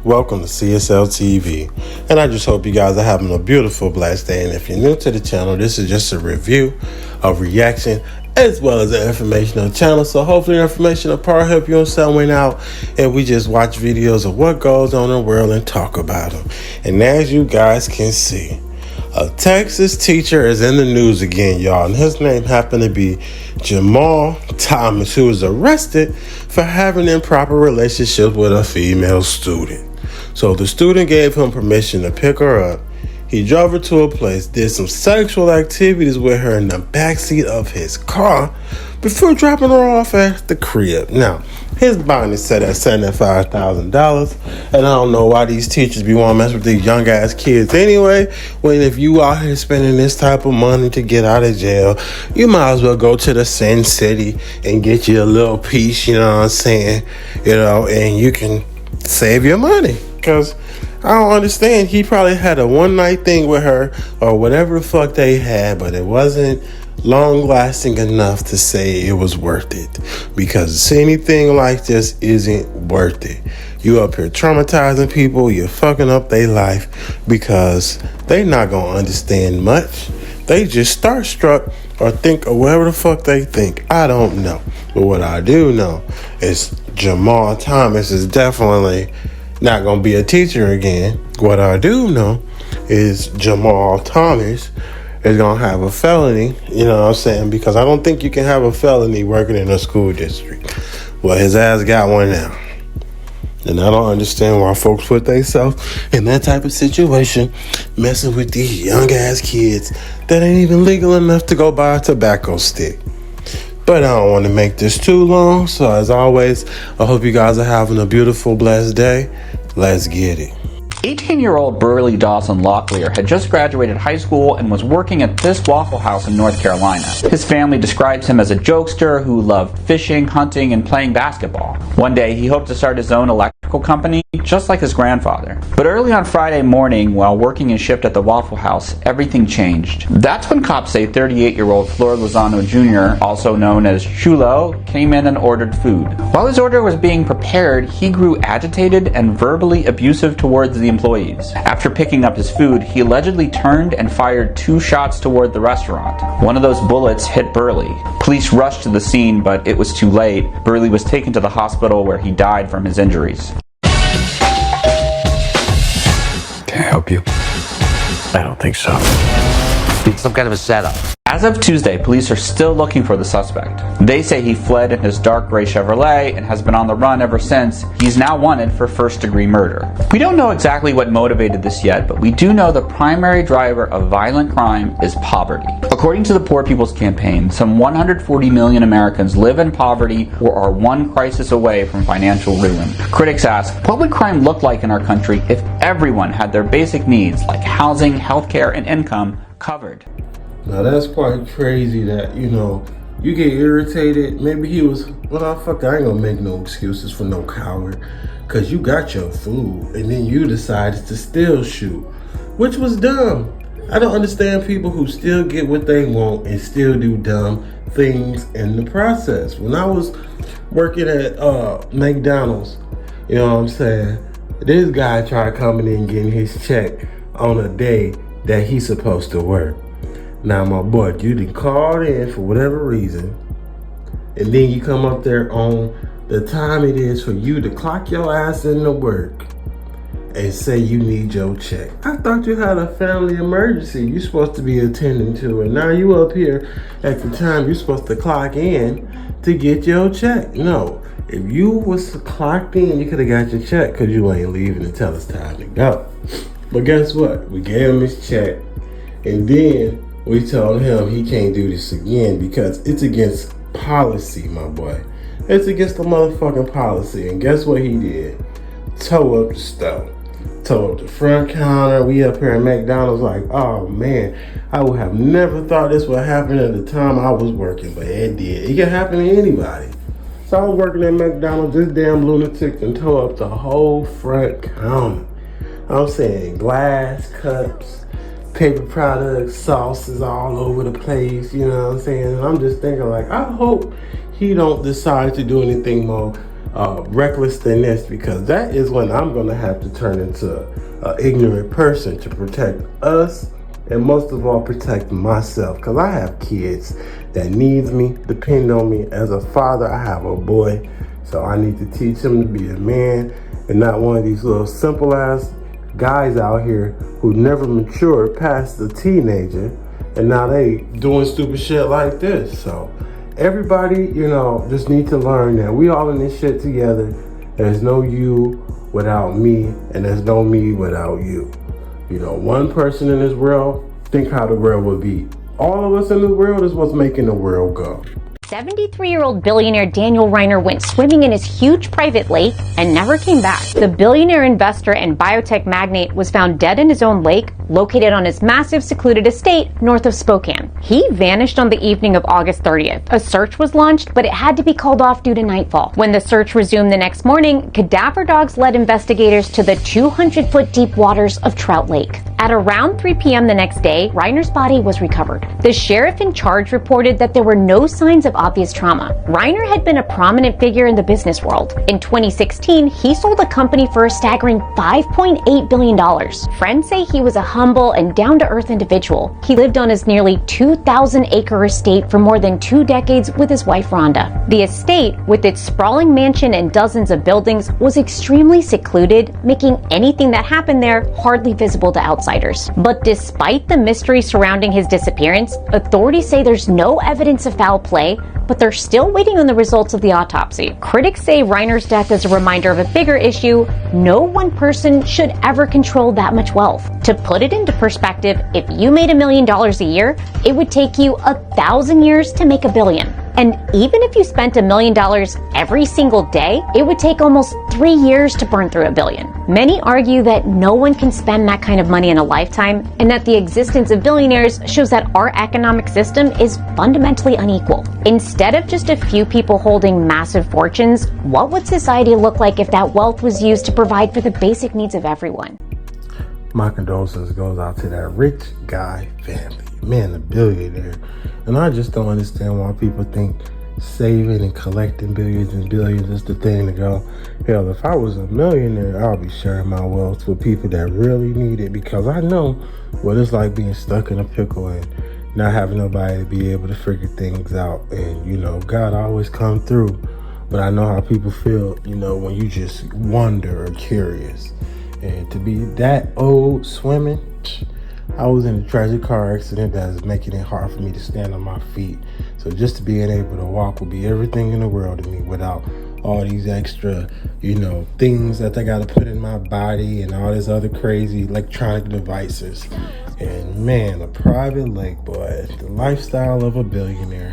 Welcome to CSL TV, and I just hope you guys are having a beautiful, blessed day. And if you're new to the channel, this is just a review, a reaction, as well as an informational channel. So hopefully the information will probably help you on something out, and we just watch videos of what goes on in the world and talk about them. And as you guys can see, a Texas teacher is in the news again, y'all, and his name happened to be Jamal Thomas, who was arrested for having an improper relationship with a female student. So the student gave him permission to pick her up. He drove her to a place, did some sexual activities with her in the backseat of his car before dropping her off at the crib. Now, his bond is set at $75,000, and I don't know why these teachers be wanting to mess with these young ass kids anyway, when if you out here spending this type of money to get out of jail, you might as well go to the Sin City and get you a little piece, you know what I'm saying, and you can save your money. Because I don't understand. He probably had a one night thing with her or whatever the fuck they had, but it wasn't long lasting enough to say it was worth it. Because anything like this isn't worth it. You up here traumatizing people, you're fucking up their life because they not gonna understand much. They just starstruck or think or whatever the fuck they think. I don't know. But what I do know is Jamal Thomas is definitely not gonna be a teacher again. What I do know is Jamal Thomas is gonna have a felony, you know what I'm saying? Because I don't think you can have a felony working in a school district. Well, his ass got one now. And I don't understand why folks put themselves in that type of situation, messing with these young ass kids that ain't even legal enough to go buy a tobacco stick. But I don't want to make this too long. So as always, I hope you guys are having a beautiful, blessed day. Let's get it. 18-year-old Burley Dawson Locklear had just graduated high school and was working at this Waffle House in North Carolina. His family describes him as a jokester who loved fishing, hunting, and playing basketball. One day, he hoped to start his own electrical company, just like his grandfather. But early on Friday morning, while working his shift at the Waffle House, everything changed. That's when cops say 38-year-old Flor Lozano Jr., also known as Chulo, came in and ordered food. While his order was being prepared, he grew agitated and verbally abusive towards the employees. After picking up his food, he allegedly turned and fired 2 shots toward the restaurant. One of those bullets hit Burley. Police rushed to the scene, but it was too late. Burley was taken to the hospital where he died from his injuries. Can I help you? I don't think so. It's some kind of a setup. As of Tuesday, police are still looking for the suspect. They say he fled in his dark gray Chevrolet and has been on the run ever since. He's now wanted for first-degree murder. We don't know exactly what motivated this yet, but we do know the primary driver of violent crime is poverty. According to the Poor People's Campaign, some 140 million Americans live in poverty or are one crisis away from financial ruin. Critics ask, what would crime look like in our country if everyone had their basic needs like housing, healthcare, and income covered? Now that's quite crazy that, you get irritated. Maybe he was, I ain't gonna make no excuses for no coward. Cause you got your food and then you decided to still shoot, which was dumb. I don't understand people who still get what they want and still do dumb things in the process. When I was working at McDonald's, you know what I'm saying? This guy tried coming in getting his check on a day that he's supposed to work. Now, my boy, you done called in for whatever reason, and then you come up there on the time it is for you to clock your ass into work and say you need your check. I thought you had a family emergency you're supposed to be attending to, and now you up here at the time you're supposed to clock in to get your check. No, if you was clocked in, you could have got your check because you ain't leaving until it's time to go. But guess what? We gave him his check, and then we told him he can't do this again because it's against policy, my boy. It's against the motherfucking policy. And guess what he did? Tow up the stove. Tow up the front counter. We up here at McDonald's like, oh man, I would have never thought this would happen at the time I was working, but it did. It can happen to anybody. So I was working at McDonald's, this damn lunatic and tow up the whole front counter. I'm saying glass, cups, paper products, sauces all over the place, you know what I'm saying? And I'm just thinking like, I hope he don't decide to do anything more reckless than this, because that is when I'm going to have to turn into an ignorant person to protect us, and most of all protect myself, because I have kids that needs me, depend on me. As a father, I have a boy, so I need to teach him to be a man and not one of these little simple ass guys out here who never matured past the teenager, and now they doing stupid shit like this. So everybody, just need to learn that we all in this shit together. There's no you without me, and there's no me without you. One person in this world, think how the world would be. All of us in the world is what's making the world go. 73-year-old billionaire Daniel Reiner went swimming in his huge private lake and never came back. The billionaire investor and biotech magnate was found dead in his own lake, located on his massive secluded estate north of Spokane. He vanished on the evening of August 30th. A search was launched, but it had to be called off due to nightfall. When the search resumed the next morning, cadaver dogs led investigators to the 200-foot deep waters of Trout Lake. At around 3 p.m. the next day, Reiner's body was recovered. The sheriff in charge reported that there were no signs of obvious trauma. Reiner had been a prominent figure in the business world. In 2016, he sold a company for a staggering $5.8 billion. Friends say he was a humble and down-to-earth individual. He lived on his nearly 2,000-acre estate for more than 2 decades with his wife Rhonda. The estate, with its sprawling mansion and dozens of buildings, was extremely secluded, making anything that happened there hardly visible to outsiders. But despite the mystery surrounding his disappearance, authorities say there's no evidence of foul play, but they're still waiting on the results of the autopsy. Critics say Reiner's death is a reminder of a bigger issue. No one person should ever control that much wealth. To put it into perspective, if you made $1 million a year, it would take you 1,000 years to make $1 billion. And even if you spent $1 million every single day, it would take almost 3 years to burn through $1 billion. Many argue that no one can spend that kind of money in a lifetime, and that the existence of billionaires shows that our economic system is fundamentally unequal. Instead of just a few people holding massive fortunes, what would society look like if that wealth was used to provide for the basic needs of everyone? My condolences goes out to that rich guy family. Man, a billionaire. And I just don't understand why people think saving and collecting billions and billions is the thing to go. Hell, if I was a millionaire, I'll be sharing my wealth with people that really need it, because I know what it's like being stuck in a pickle and not having nobody to be able to figure things out. And, God always come through. But I know how people feel, when you just wonder or curious. And to be that old swimming, I was in a tragic car accident that's making it hard for me to stand on my feet. So just to being able to walk would be everything in the world to me, without all these extra, things that they got to put in my body and all these other crazy electronic devices. And man, a private lake, boy, the lifestyle of a billionaire.